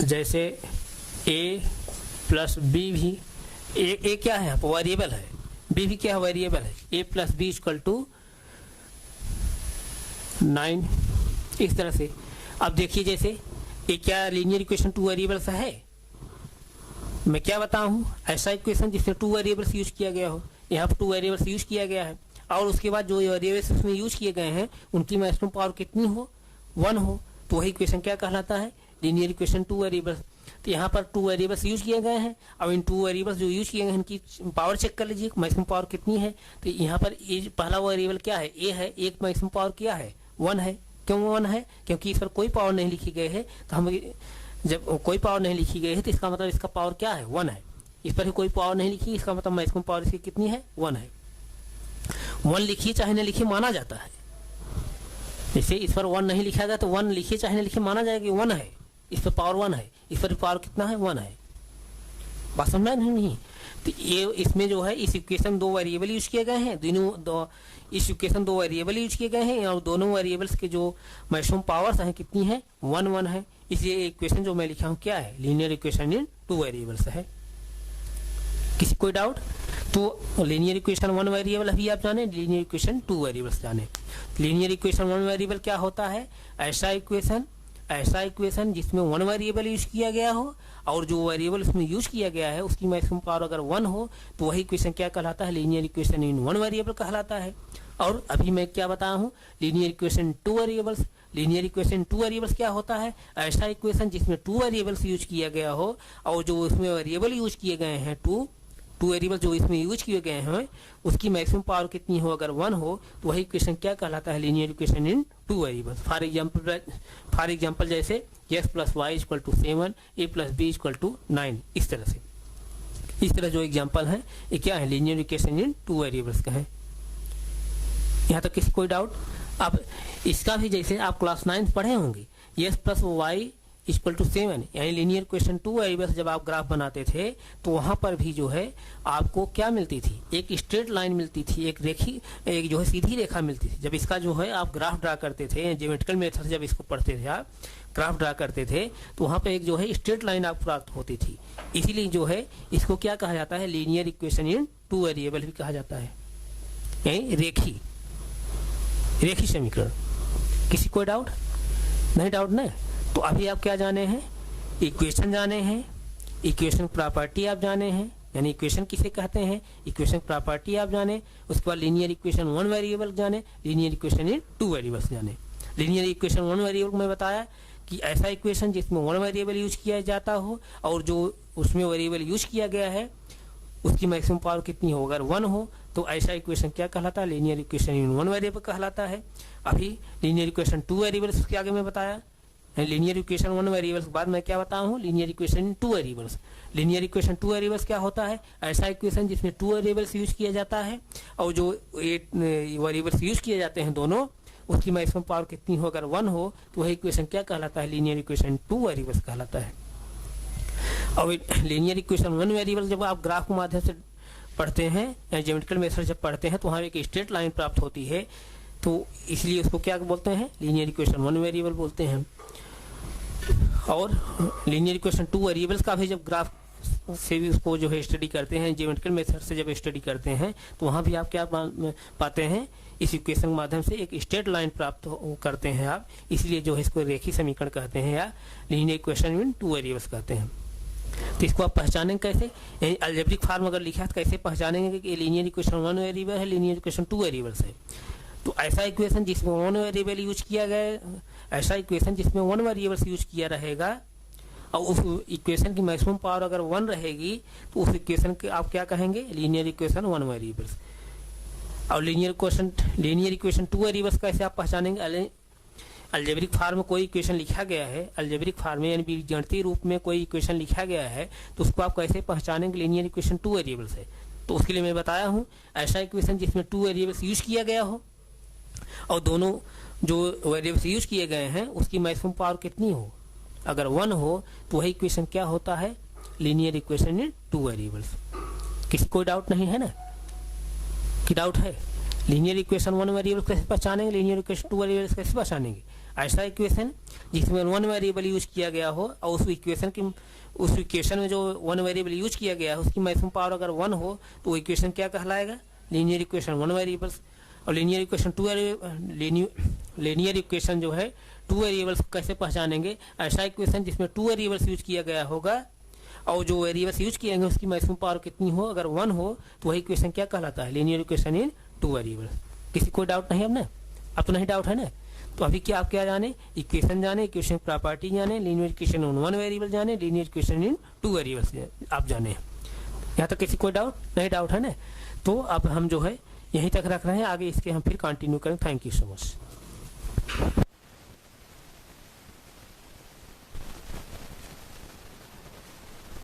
जैसे ए plus B भी, ए क्या है, वेरिएबल है, बी भी क्या है, वेरिएबल है। ए प्लस बी इक्वल टू 9, इस तरह से। अब देखिए जैसे ये क्या लीनियर इक्वेशन टू वेरिएबल्स है। मैं क्या बताऊं, ऐसा इक्वेशन जिसमें टू वेरिएबल्स यूज किया गया हो, यहाँ पर टू वेरिएबल्स यूज किया गया है, और उसके बाद जो वेरिएबल्स उसमें यूज किए गए हैं उनकी मैक्सिमम पावर कितनी हो, 1 हो, तो वही इक्वेशन क्या कहलाता है, लीनियर इक्वेशन टू वेरिएबल्स। तो यहाँ पर टू वेरिएबल्स यूज किए गए हैं, अब इन टू वेरिएबल्स जो यूज किए गए हैं इनकी पावर चेक कर लीजिए, मैक्सिमम पावर कितनी है। तो यहाँ पर ये पहला वेरिएबल क्या है, ए है, एक मैक्सिमम पावर क्या है, 1 है। क्यों 1 है, क्योंकि इस पर कोई पावर नहीं लिखी गई है, तो हम जब कोई पावर नहीं लिखी गई है तो इसका मतलब इसका पावर क्या है, 1 है। इस पर कोई पावर नहीं लिखी, इसका मतलब मैक्सिमम पावर इसकी कितनी है, 1 है। 1 लिखिए चाहे नहीं लिखिए माना जाता है। जैसे इस पर 1 नहीं लिखा गया तो 1 लिखिए चाहे नहीं लिखिए माना जाएगा 1 है, इस पर पावर 1 है, इस पर पावर कितना है, 1 है। बात समझ नहीं। तो ये इसमें जो है इस इक्वेशन दो वेरिएबल यूज किए गए हैं, इस इक्वेशन दो वेरिएबल यूज किए गए हैं, और दोनों वेरिएबल्स के जो मैक्सिमम पावर्स हैं कितनी है, 1 1 है। इसलिए इक्वेशन जो मैं लिखा हूँ क्या है, लीनियर इक्वेशन इन टू वेरिएबल्स है। किसी कोई डाउट? तो लीनियर इक्वेशन 1 वेरिएबल अभी आप जाने, लीनियर इक्वेशन 2 वेरिएबल्स जाने। लीनियर इक्वेशन 1 वेरिएबल क्या होता है, ऐसा इक्वेशन जिसमें 1 वेरिएबल यूज किया गया हो, और जो वेरिएबल उसमें यूज किया गया है उसकी मैक्सिमम पावर अगर 1 हो तो वही इक्वेशन क्या कहलाता है, लीनियर इक्वेशन इन 1 वेरिएबल कहलाता है। और अभी मैं क्या बताया हूँ, linear equation 2 variables. Linear equation 2 variables क्या होता है, ऐसा इक्वेशन जिसमें 2 वेरिएबल्स यूज किया गया हो, और जो उसमें वेरिएबल यूज किए गए हैं टू वेरिएबल जो इसमें यूज किए गए हैं उसकी मैक्सिमम पावर कितनी हो, अगर 1 हो तो वही इक्वेशन क्या कहलाता है, linear equation in 2 variables. For example जैसे x plus Y equal to 7, a plus B equal to 9, इस तरह से। इस तरह जो एग्जांपल है ये क्या है, लीनियर इक्वेशन इन 2 वेरिएबल्स का है। यहाँ तक किसी कोई डाउट? अब इसका भी जैसे आप क्लास 9 पढ़े होंगे, x plus Y equal to 7, यानी लीनियर इक्वेशन 2 वेरिएबल्स जब आप ग्राफ बनाते थे तो वहां पर भी जो है आपको क्या मिलती थी, एक स्ट्रेट लाइन मिलती थी, एक जो है सीधी रेखा मिलती थी। जब इसका जो है आप ग्राफ ड्रा करते थे, ज्योमेट्रिकल मेथड से जब इसको पढ़ते थे, आप ग्राफ ड्रा करते थे तो वहां पे एक जो है स्ट्रेट लाइन आपको प्राप्त होती थी। इसीलिए जो है इसको क्या कहा जाता है, लीनियर इक्वेशन इन 2 वेरिएबल भी कहा जाता है, यानी रेखी समीकरण। किसी कोई डाउट? नहीं डाउट ना? तो अभी आप क्या जाने हैं, इक्वेशन जाने हैं, इक्वेशन प्रॉपर्टी आप जाने हैं, यानी इक्वेशन किसे कहते हैं, इक्वेशन प्रॉपर्टी आप जाने। उसके बाद लीनियर इक्वेशन 1 वेरिएबल जाने, लीनियर इक्वेशन इन 2 वेरिएबल्स जाने। लीनियर इक्वेशन 1 वेरिएबल में बताया कि ऐसा इक्वेशन जिसमें 1 वेरिएबल यूज किया जाता हो, और जो उसमें वेरिएबल यूज किया गया है उसकी मैक्सिमम पावर कितनी हो, अगर 1 हो तो ऐसा इक्वेशन क्या कहलाता है, लीनियर इक्वेशन इन 1 वेरिएबल कहलाता है। अभी लीनियर इक्वेशन 2 वेरिएबल्स के आगे मैं बताया, लीनियर इक्वेशन 1 वेरिएबल्स के बाद मैं क्या बताया हूँ, linear equation in 2 variables. Linear equation 2 variables क्या होता है, ऐसा इक्वेशन जिसमें 2 वेरिएबल्स यूज किया जाता है, और जो वेरिएबल्स यूज किए जाते हैं दोनों उसकी मैक्सिमम पावर कितनी हो, अगर 1 हो तो वही इक्वेशन क्या कहलाता है, लीनियर इक्वेशन 2 वेरिएबल्स कहलाता है। और लीनियर इक्वेशन 1 वेरिएबल जब आप ग्राफ के माध्यम से पढ़ते हैं या ज्योमेट्रिकल मेथड जब पढ़ते हैं तो वहाँ एक स्ट्रेट लाइन प्राप्त होती है, तो इसलिए उसको क्या बोलते हैं, लीनियर इक्वेशन 1 वेरिएबल बोलते हैं। और लीनियर इक्वेशन 2 वेरिएबल्स का भी जब ग्राफ से भी उसको जो है स्टडी करते हैं, ज्योमेट्रिकल मेथड से जब स्टडी करते हैं तो वहाँ भी आप क्या पाते हैं, इस इक्वेशन के माध्यम से एक स्ट्रेट लाइन प्राप्त करते हैं आप, इसलिए जो है इसको रेखी समीकरण कहते हैं या लीनियर इक्वेशन इन 2 वेरिएबल्स कहते हैं। तो इसको आप पहचानेंगे कैसे, यानी अलजेब्रिक फॉर्म अगर लिखा है तो कैसे पहचानेंगे कि लीनियर इक्वेशन 1 वेरिएबल है, लीनियर इक्वेशन 2 वेरिएबल्स है। तो ऐसा इक्वेशन जिसमें 1 वेरिएबल यूज किया गया, ऐसा इक्वेशन जिसमें 1 वेरिएबल्स यूज किया रहेगा, और उस इक्वेशन की मैक्सिमम पावर अगर 1 रहेगी तो उस इक्वेशन के आप क्या कहेंगे, लीनियर इक्वेशन 1 वेरिएबल्स। और लीनियर इक्वेशन 2 वेरिएबल्स कैसे आप पहचानेंगे, अलजेब्रिक फॉर्म में कोई इक्वेशन लिखा गया है, अलजेब्रिक फॉर्म में यानी बीजगणितीय रूप में कोई इक्वेशन लिखा गया है, तो उसको आप कैसे पहचानेंगे, लीनियर इक्वेशन 2 वेरिएबल्स है। तो उसके लिए मैं बताया हूँ, ऐसा इक्वेशन जिसमें 2 वेरिएबल्स यूज किया गया हो, और दोनों जो वेरिएबल्स यूज किए गए हैं उसकी मैक्सिमम पावर कितनी हो, अगर 1 हो तो वही इक्वेशन क्या होता है, लीनियर इक्वेशन इन 2 वेरिएबल्स। किसी कोई डाउट नहीं है ना, कि डाउट है? लीनियर इक्वेशन 1 वेरिएबल कैसे पहचानेंगे, लीनियर इक्वेशन 2 वेरिएबल्स कैसे पहचानेंगे? ऐसा इक्वेशन जिसमें वन वेरिएबल यूज किया गया हो और उस इक्वेशन में जो वन वेरिएबल यूज किया गया है उसकी मैक्सिमम पावर अगर 1 हो तो वो इक्वेशन क्या कहलाएगा? Linear equation 1 variables. और लीनियर इक्वेशन जो है 2 वेरिएबल्स कैसे पहचानेंगे? ऐसा इक्वेशन जिसमें 2 वेरिएबल्स यूज किया गया होगा और जो वेरिएबल्स यूज किए उसकी मैक्सिमम पावर कितनी हो, अगर 1 हो तो वही इक्वेशन क्या कहलाता है? Linear equation in 2 variables. किसी कोई डाउट नहीं? अब तो नहीं डाउट है ना? तो अभी क्या आप क्या जाने? इक्वेशन जाने, इक्वेशन प्रॉपर्टी जाने, लीनियर इक्वेशन इन 1 वेरिएबल जाने, लीनियर इक्वेशन इन 2 वेरिएबल्स आप जाने। यहाँ तक किसी कोई डाउट नहीं? डाउट है ना? तो अब हम जो है यहीं तक रख रहे हैं, आगे इसके हम फिर कंटिन्यू करें। Thank you so much.